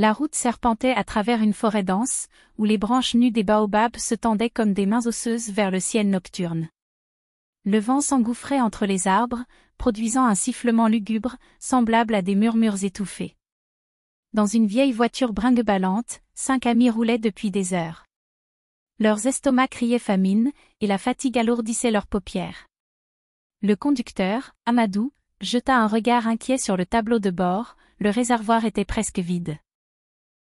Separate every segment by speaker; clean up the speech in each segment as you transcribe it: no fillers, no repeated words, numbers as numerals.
Speaker 1: La route serpentait à travers une forêt dense, où les branches nues des baobabs se tendaient comme des mains osseuses vers le ciel nocturne. Le vent s'engouffrait entre les arbres, produisant un sifflement lugubre, semblable à des murmures étouffés. Dans une vieille voiture brinque-ballante, 5 amis roulaient depuis des heures. Leurs estomacs criaient famine, et la fatigue alourdissait leurs paupières. Le conducteur, Amadou, jeta un regard inquiet sur le tableau de bord, le réservoir était presque vide.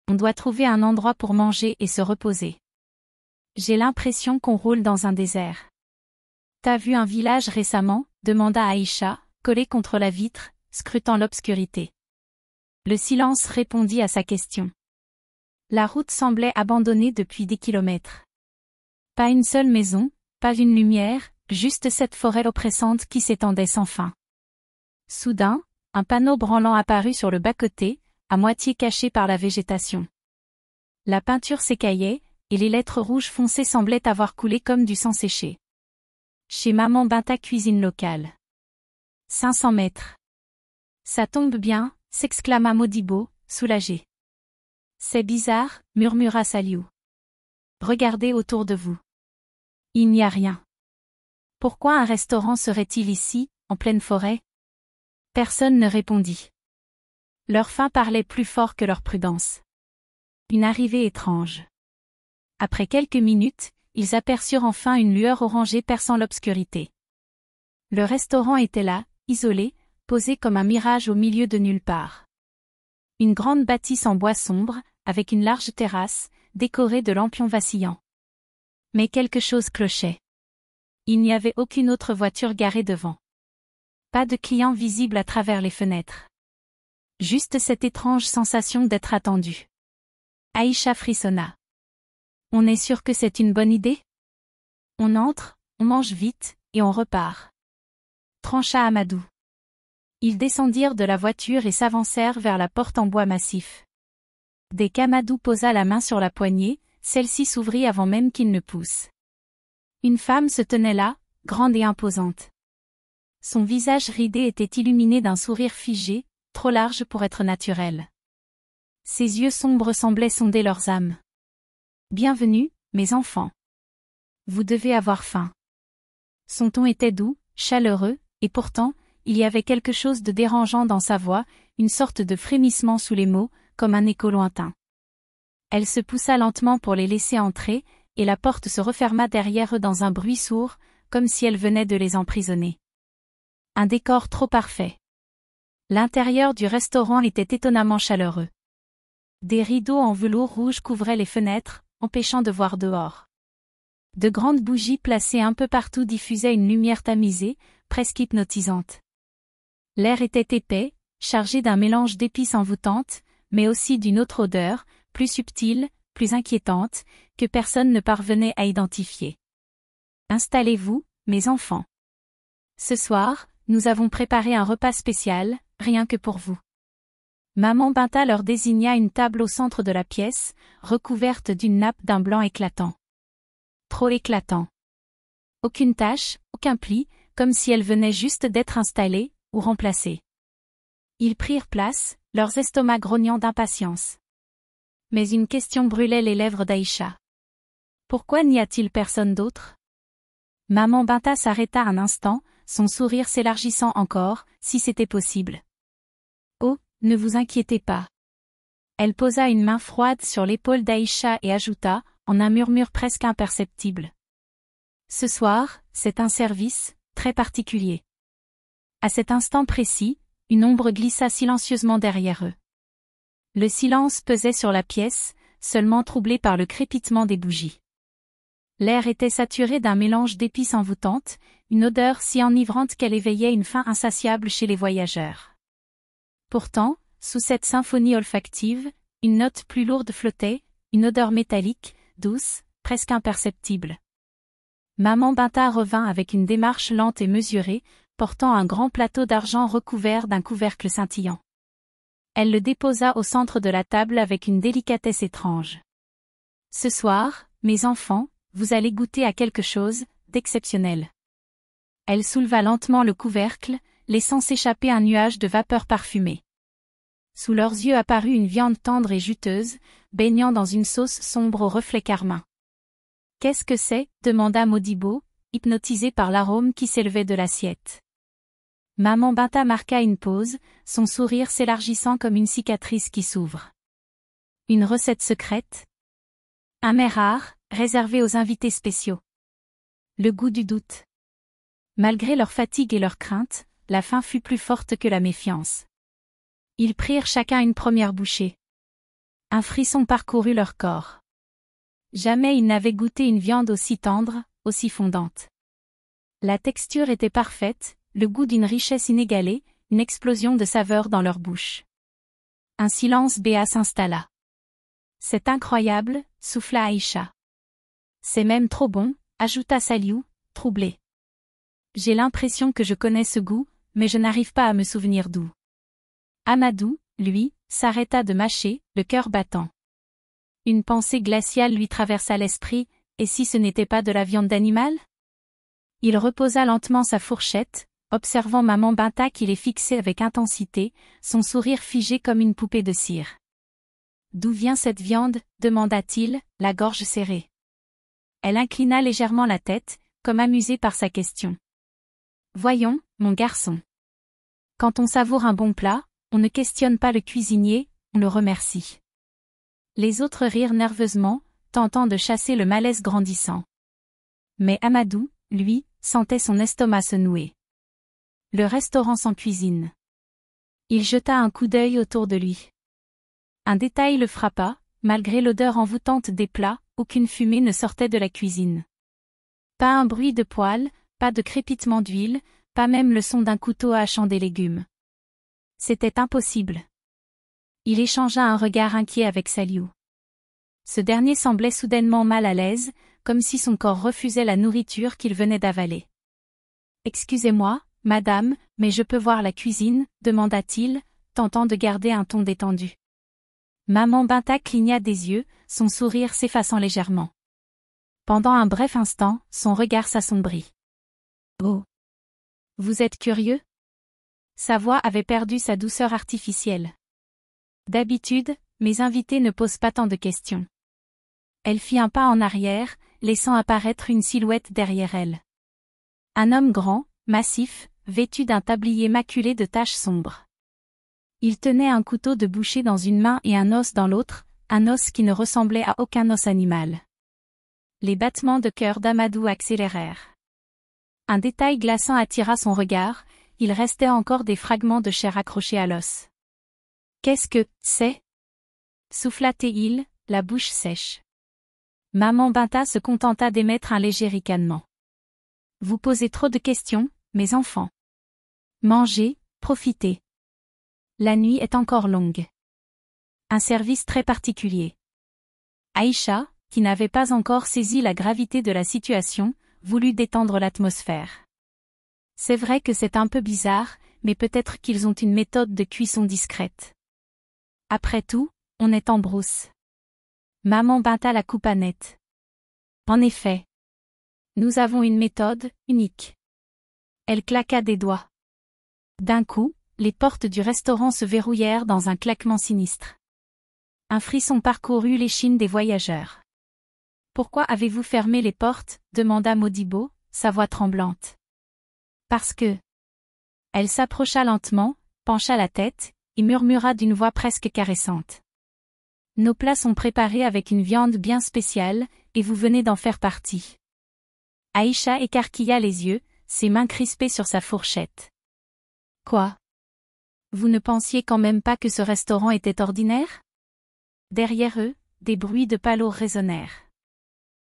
Speaker 1: On doit trouver un endroit pour manger et se reposer. J'ai l'impression qu'on roule dans un désert. T'as vu un village récemment? Demanda Aïcha, collée contre la vitre, scrutant l'obscurité. Le silence répondit à sa question. La route semblait abandonnée depuis des kilomètres. Pas une seule maison, pas une lumière, juste cette forêt oppressante qui s'étendait sans fin. Soudain, un panneau branlant apparut sur le bas-côté, à moitié caché par la végétation. La peinture s'écaillait, et les lettres rouges foncées semblaient avoir coulé comme du sang séché. Chez Maman Binta cuisine locale. 500 mètres. Ça tombe bien, s'exclama Modibo, soulagé. C'est bizarre, murmura Saliou. Regardez autour de vous. Il n'y a rien. Pourquoi un restaurant serait-il ici, en pleine forêt? Personne ne répondit. Leur faim parlait plus fort que leur prudence. Une arrivée étrange. Après quelques minutes, ils aperçurent enfin une lueur orangée perçant l'obscurité. Le restaurant était là, isolé, posé comme un mirage au milieu de nulle part. Une grande bâtisse en bois sombre, avec une large terrasse, décorée de lampions vacillants. Mais quelque chose clochait. Il n'y avait aucune autre voiture garée devant. Pas de clients visibles à travers les fenêtres. Juste cette étrange sensation d'être attendu. Aïcha frissonna. On est sûr que c'est une bonne idée? On entre, on mange vite, et on repart. Trancha Amadou. Ils descendirent de la voiture et s'avancèrent vers la porte en bois massif. Dès qu'Amadou posa la main sur la poignée, celle-ci s'ouvrit avant même qu'il ne pousse. Une femme se tenait là, grande et imposante. Son visage ridé était illuminé d'un sourire figé, trop large pour être naturel. Ses yeux sombres semblaient sonder leurs âmes. Bienvenue, mes enfants. Vous devez avoir faim. Son ton était doux, chaleureux, et pourtant, il y avait quelque chose de dérangeant dans sa voix, une sorte de frémissement sous les mots, comme un écho lointain. Elle se poussa lentement pour les laisser entrer, et la porte se referma derrière eux dans un bruit sourd, comme si elle venait de les emprisonner. Un décor trop parfait. L'intérieur du restaurant était étonnamment chaleureux. Des rideaux en velours rouge couvraient les fenêtres, empêchant de voir dehors. De grandes bougies placées un peu partout diffusaient une lumière tamisée, presque hypnotisante. L'air était épais, chargé d'un mélange d'épices envoûtantes, mais aussi d'une autre odeur, plus subtile, plus inquiétante, que personne ne parvenait à identifier. Installez-vous, mes enfants. Ce soir, nous avons préparé un repas spécial, rien que pour vous. Maman Binta leur désigna une table au centre de la pièce, recouverte d'une nappe d'un blanc éclatant. Trop éclatant. Aucune tache, aucun pli, comme si elle venait juste d'être installée, ou remplacée. Ils prirent place, leurs estomacs grognant d'impatience. Mais une question brûlait les lèvres d'Aïcha. Pourquoi n'y a-t-il personne d'autre? Maman Binta s'arrêta un instant, son sourire s'élargissant encore, si c'était possible. Oh, ne vous inquiétez pas. Elle posa une main froide sur l'épaule d'Aïcha et ajouta, en un murmure presque imperceptible. Ce soir, c'est un service, très particulier. À cet instant précis, une ombre glissa silencieusement derrière eux. Le silence pesait sur la pièce, seulement troublé par le crépitement des bougies. L'air était saturé d'un mélange d'épices envoûtantes, une odeur si enivrante qu'elle éveillait une faim insatiable chez les voyageurs. Pourtant, sous cette symphonie olfactive, une note plus lourde flottait, une odeur métallique, douce, presque imperceptible. Maman Binta revint avec une démarche lente et mesurée, portant un grand plateau d'argent recouvert d'un couvercle scintillant. Elle le déposa au centre de la table avec une délicatesse étrange. Ce soir, mes enfants, vous allez goûter à quelque chose d'exceptionnel. Elle souleva lentement le couvercle, laissant s'échapper un nuage de vapeur parfumée. Sous leurs yeux apparut une viande tendre et juteuse, baignant dans une sauce sombre au reflet carmin. « Qu'est-ce que c'est » demanda Modibo, hypnotisé par l'arôme qui s'élevait de l'assiette. Maman Binta marqua une pause, son sourire s'élargissant comme une cicatrice qui s'ouvre. « Une recette secrète ? Un mets rare, réservé aux invités spéciaux. » Le goût du doute. Malgré leur fatigue et leur crainte, la faim fut plus forte que la méfiance. Ils prirent chacun une première bouchée. Un frisson parcourut leur corps. Jamais ils n'avaient goûté une viande aussi tendre, aussi fondante. La texture était parfaite, le goût d'une richesse inégalée, une explosion de saveurs dans leur bouche. Un silence béat s'installa. « C'est incroyable » souffla Aïcha. « C'est même trop bon » ajouta Saliou, troublé. « J'ai l'impression que je connais ce goût, mais je n'arrive pas à me souvenir d'où. » Amadou, lui, s'arrêta de mâcher, le cœur battant. Une pensée glaciale lui traversa l'esprit, et si ce n'était pas de la viande d'animal ? Il reposa lentement sa fourchette, observant maman Binta qui les fixait avec intensité, son sourire figé comme une poupée de cire. « D'où vient cette viande » demanda-t-il, la gorge serrée. Elle inclina légèrement la tête, comme amusée par sa question. « Voyons, mon garçon. Quand on savoure un bon plat, on ne questionne pas le cuisinier, on le remercie. » Les autres rirent nerveusement, tentant de chasser le malaise grandissant. Mais Amadou, lui, sentait son estomac se nouer. Le restaurant sans cuisine. Il jeta un coup d'œil autour de lui. Un détail le frappa, malgré l'odeur envoûtante des plats, aucune fumée ne sortait de la cuisine. Pas un bruit de poêle, pas de crépitement d'huile, pas même le son d'un couteau hachant des légumes. C'était impossible. Il échangea un regard inquiet avec Saliou. Ce dernier semblait soudainement mal à l'aise, comme si son corps refusait la nourriture qu'il venait d'avaler. « Excusez-moi, madame, mais je peux voir la cuisine » demanda-t-il, tentant de garder un ton détendu. Maman Binta cligna des yeux, son sourire s'effaçant légèrement. Pendant un bref instant, son regard s'assombrit. « Oh ! Vous êtes curieux ?» Sa voix avait perdu sa douceur artificielle. « D'habitude, mes invités ne posent pas tant de questions. » Elle fit un pas en arrière, laissant apparaître une silhouette derrière elle. Un homme grand, massif, vêtu d'un tablier maculé de taches sombres. Il tenait un couteau de boucher dans une main et un os dans l'autre, un os qui ne ressemblait à aucun os animal. Les battements de cœur d'Amadou accélérèrent. Un détail glaçant attira son regard, il restait encore des fragments de chair accrochés à l'os. « Qu'est-ce que c'est » souffla-t-il, la bouche sèche. Maman Binta se contenta d'émettre un léger ricanement. « Vous posez trop de questions, mes enfants. Mangez, profitez. La nuit est encore longue. » Un service très particulier. Aïcha, qui n'avait pas encore saisi la gravité de la situation, voulut détendre l'atmosphère. « C'est vrai que c'est un peu bizarre, mais peut-être qu'ils ont une méthode de cuisson discrète. Après tout, on est en brousse. » Maman Binta la coupa net. « En effet. Nous avons une méthode unique. » Elle claqua des doigts. D'un coup, les portes du restaurant se verrouillèrent dans un claquement sinistre. Un frisson parcourut l'échine des voyageurs. « Pourquoi avez-vous fermé les portes » demanda Modibo, sa voix tremblante. « Parce que... » Elle s'approcha lentement, pencha la tête, et murmura d'une voix presque caressante. « Nos plats sont préparés avec une viande bien spéciale, et vous venez d'en faire partie. » Aïcha écarquilla les yeux, ses mains crispées sur sa fourchette. « Quoi ? Vous ne pensiez quand même pas que ce restaurant était ordinaire ?» Derrière eux, des bruits de palourdes résonnèrent.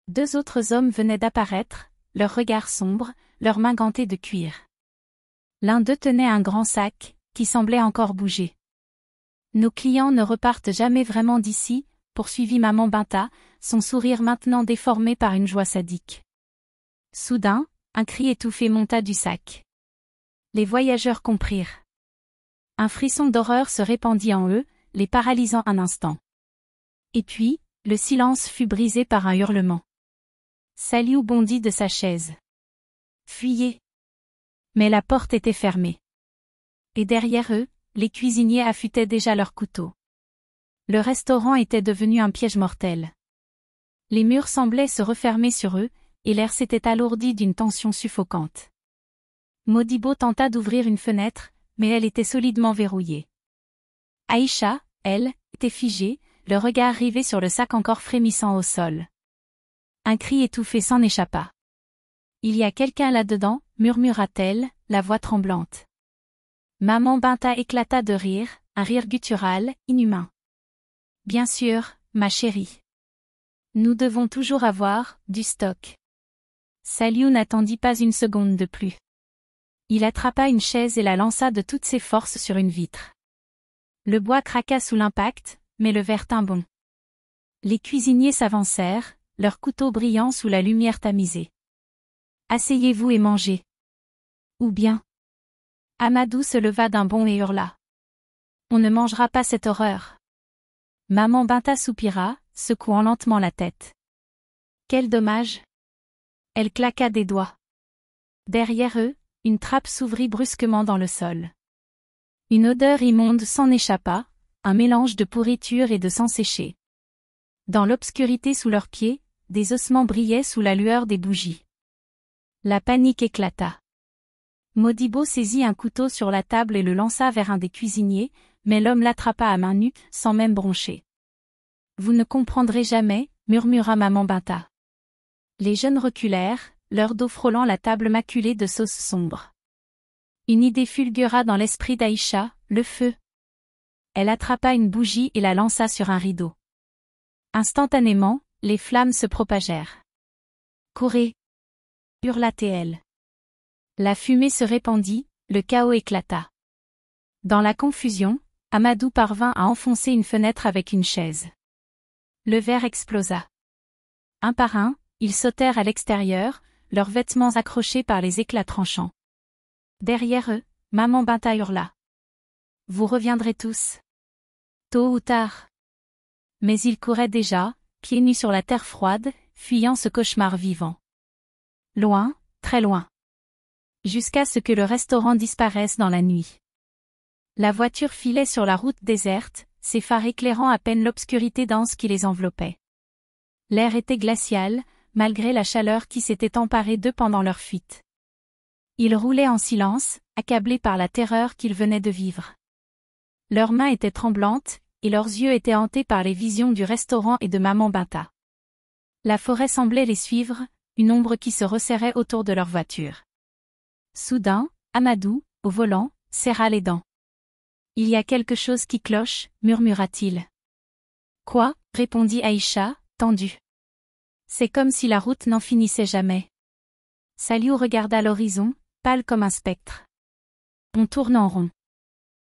Speaker 1: Deux autres hommes venaient d'apparaître, leurs regards sombres, leurs mains gantées de cuir. L'un d'eux tenait un grand sac, qui semblait encore bouger. « Nos clients ne repartent jamais vraiment d'ici » poursuivit maman Binta, son sourire maintenant déformé par une joie sadique. Soudain, un cri étouffé monta du sac. Les voyageurs comprirent. Un frisson d'horreur se répandit en eux, les paralysant un instant. Et puis, le silence fut brisé par un hurlement. Saliou bondit de sa chaise. « Fuyez !» Mais la porte était fermée. Et derrière eux, les cuisiniers affûtaient déjà leurs couteaux. Le restaurant était devenu un piège mortel. Les murs semblaient se refermer sur eux, et l'air s'était alourdi d'une tension suffocante. Modibo tenta d'ouvrir une fenêtre, mais elle était solidement verrouillée. Aïcha, elle, était figée, le regard rivé sur le sac encore frémissant au sol. Un cri étouffé s'en échappa. « Il y a quelqu'un là-dedans » murmura-t-elle, la voix tremblante. Maman Binta éclata de rire, un rire guttural, inhumain. « Bien sûr, ma chérie. Nous devons toujours avoir du stock. » Saliou n'attendit pas une seconde de plus. Il attrapa une chaise et la lança de toutes ses forces sur une vitre. Le bois craqua sous l'impact, mais le verre tint bon. Les cuisiniers s'avancèrent, leurs couteaux brillants sous la lumière tamisée. « Asseyez-vous et mangez. » Ou bien. Amadou se leva d'un bond et hurla. « On ne mangera pas cette horreur. » Maman Binta soupira, secouant lentement la tête. « Quel dommage !» Elle claqua des doigts. Derrière eux, une trappe s'ouvrit brusquement dans le sol. Une odeur immonde s'en échappa, un mélange de pourriture et de sang séché. Dans l'obscurité sous leurs pieds, des ossements brillaient sous la lueur des bougies. La panique éclata. Modibo saisit un couteau sur la table et le lança vers un des cuisiniers, mais l'homme l'attrapa à main nue, sans même broncher. « Vous ne comprendrez jamais, » murmura maman Binta. Les jeunes reculèrent, leur dos frôlant la table maculée de sauce sombre. Une idée fulgura dans l'esprit d'Aïcha, le feu. Elle attrapa une bougie et la lança sur un rideau. Instantanément, les flammes se propagèrent. « Courez !» hurla-t-elle. La fumée se répandit, le chaos éclata. Dans la confusion, Amadou parvint à enfoncer une fenêtre avec une chaise. Le verre explosa. Un par un, ils sautèrent à l'extérieur, leurs vêtements accrochés par les éclats tranchants. Derrière eux, maman Binta hurla. « Vous reviendrez tous. Tôt ou tard. » Mais ils couraient déjà, pieds nus sur la terre froide, fuyant ce cauchemar vivant. Loin, très loin. Jusqu'à ce que le restaurant disparaisse dans la nuit. La voiture filait sur la route déserte, ses phares éclairant à peine l'obscurité dense qui les enveloppait. L'air était glacial, malgré la chaleur qui s'était emparée d'eux pendant leur fuite. Ils roulaient en silence, accablés par la terreur qu'ils venaient de vivre. Leurs mains étaient tremblantes, et leurs yeux étaient hantés par les visions du restaurant et de maman Binta. La forêt semblait les suivre, une ombre qui se resserrait autour de leur voiture. Soudain, Amadou, au volant, serra les dents. « Il y a quelque chose qui cloche, » murmura-t-il. « Quoi ?» répondit Aïcha, tendue. « C'est comme si la route n'en finissait jamais. » Saliou regarda l'horizon, pâle comme un spectre. « On tourne en rond.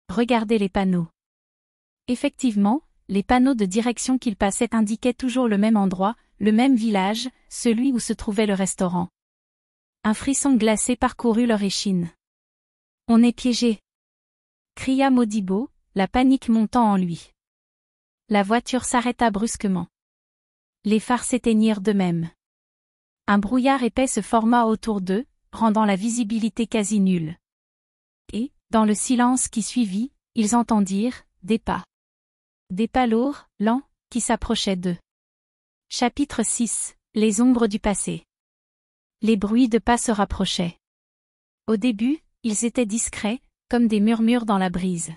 Speaker 1: Regardez les panneaux. » Effectivement, les panneaux de direction qu'ils passaient indiquaient toujours le même endroit, le même village, celui où se trouvait le restaurant. Un frisson glacé parcourut leur échine. « On est piégés !» cria Modibo, la panique montant en lui. La voiture s'arrêta brusquement. Les phares s'éteignirent d'eux-mêmes. Un brouillard épais se forma autour d'eux, rendant la visibilité quasi nulle. Et, dans le silence qui suivit, ils entendirent des pas. Des pas lourds, lents, qui s'approchaient d'eux. Chapitre 6 – Les ombres du passé. Les bruits de pas se rapprochaient. Au début, ils étaient discrets, comme des murmures dans la brise.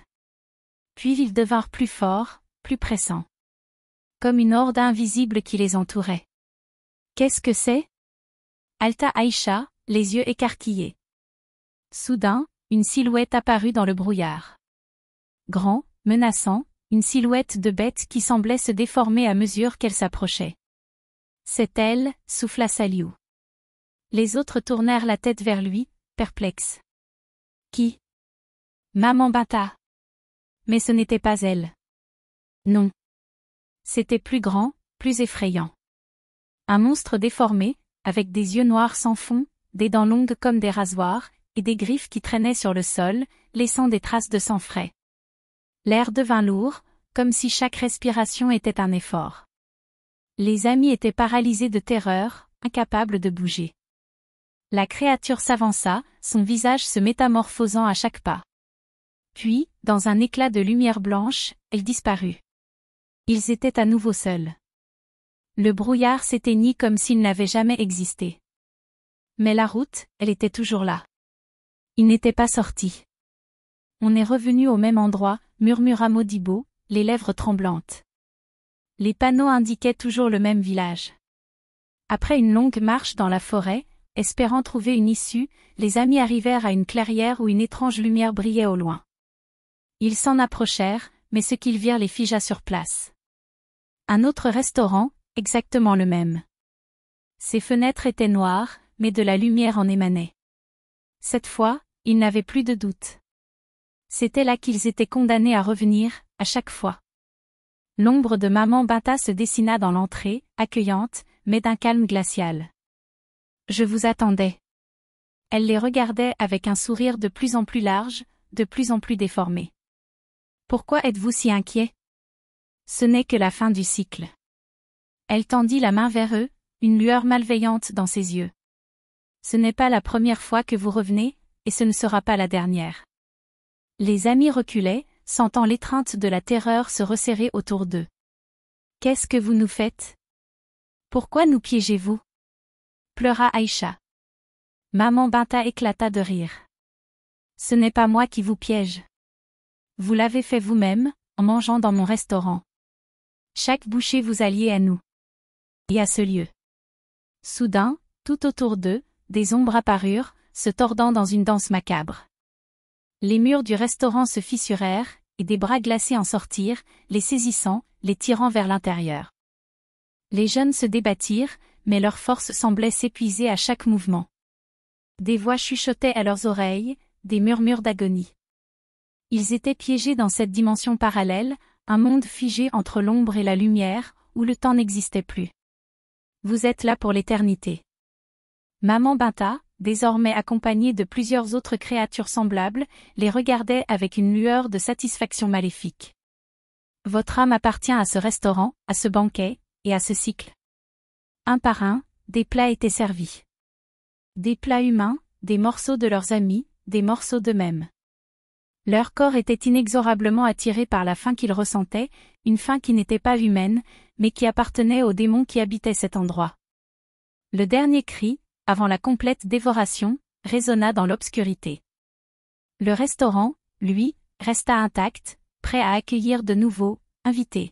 Speaker 1: Puis ils devinrent plus forts, plus pressants. Comme une horde invisible qui les entourait. « Qu'est-ce que c'est ?» halta Aïcha, les yeux écarquillés. Soudain, une silhouette apparut dans le brouillard. Grand, menaçant, une silhouette de bête qui semblait se déformer à mesure qu'elle s'approchait. « C'est elle » souffla Saliou. Les autres tournèrent la tête vers lui, perplexes. « Qui ?» Maman Binta. Mais ce n'était pas elle. Non. C'était plus grand, plus effrayant. Un monstre déformé, avec des yeux noirs sans fond, des dents longues comme des rasoirs, et des griffes qui traînaient sur le sol, laissant des traces de sang frais. L'air devint lourd, comme si chaque respiration était un effort. Les amis étaient paralysés de terreur, incapables de bouger. La créature s'avança, son visage se métamorphosant à chaque pas. Puis, dans un éclat de lumière blanche, elle disparut. Ils étaient à nouveau seuls. Le brouillard s'éteignit comme s'il n'avait jamais existé. Mais la route, elle était toujours là. Ils n'étaient pas sortis. On est revenu au même endroit, murmura Modibo, les lèvres tremblantes. Les panneaux indiquaient toujours le même village. Après une longue marche dans la forêt, espérant trouver une issue, les amis arrivèrent à une clairière où une étrange lumière brillait au loin. Ils s'en approchèrent, mais ce qu'ils virent les figea sur place. Un autre restaurant, exactement le même. Ses fenêtres étaient noires, mais de la lumière en émanait. Cette fois, ils n'avaient plus de doute. C'était là qu'ils étaient condamnés à revenir, à chaque fois. L'ombre de maman Binta se dessina dans l'entrée, accueillante, mais d'un calme glacial. Je vous attendais. Elle les regardait avec un sourire de plus en plus large, de plus en plus déformé. Pourquoi êtes-vous si inquiets? Ce n'est que la fin du cycle. Elle tendit la main vers eux, une lueur malveillante dans ses yeux. Ce n'est pas la première fois que vous revenez, et ce ne sera pas la dernière. Les amis reculaient, sentant l'étreinte de la terreur se resserrer autour d'eux. Qu'est-ce que vous nous faites? Pourquoi nous piégez-vous? Pleura Aïcha. Maman Binta éclata de rire. Ce n'est pas moi qui vous piège. Vous l'avez fait vous-même, en mangeant dans mon restaurant. Chaque bouchée vous alliez à nous. Et à ce lieu. Soudain, tout autour d'eux, des ombres apparurent, se tordant dans une danse macabre. Les murs du restaurant se fissurèrent, et des bras glacés en sortirent, les saisissant, les tirant vers l'intérieur. Les jeunes se débattirent, mais leur force semblait s'épuiser à chaque mouvement. Des voix chuchotaient à leurs oreilles, des murmures d'agonie. Ils étaient piégés dans cette dimension parallèle, un monde figé entre l'ombre et la lumière, où le temps n'existait plus. Vous êtes là pour l'éternité. Maman Binta, désormais accompagnée de plusieurs autres créatures semblables, les regardait avec une lueur de satisfaction maléfique. Votre âme appartient à ce restaurant, à ce banquet, et à ce cycle. Un par un, des plats étaient servis. Des plats humains, des morceaux de leurs amis, des morceaux d'eux-mêmes. Leur corps était inexorablement attiré par la faim qu'ils ressentaient, une faim qui n'était pas humaine, mais qui appartenait aux démons qui habitaient cet endroit. Le dernier cri, avant la complète dévoration, résonna dans l'obscurité. Le restaurant, lui, resta intact, prêt à accueillir de nouveaux invités.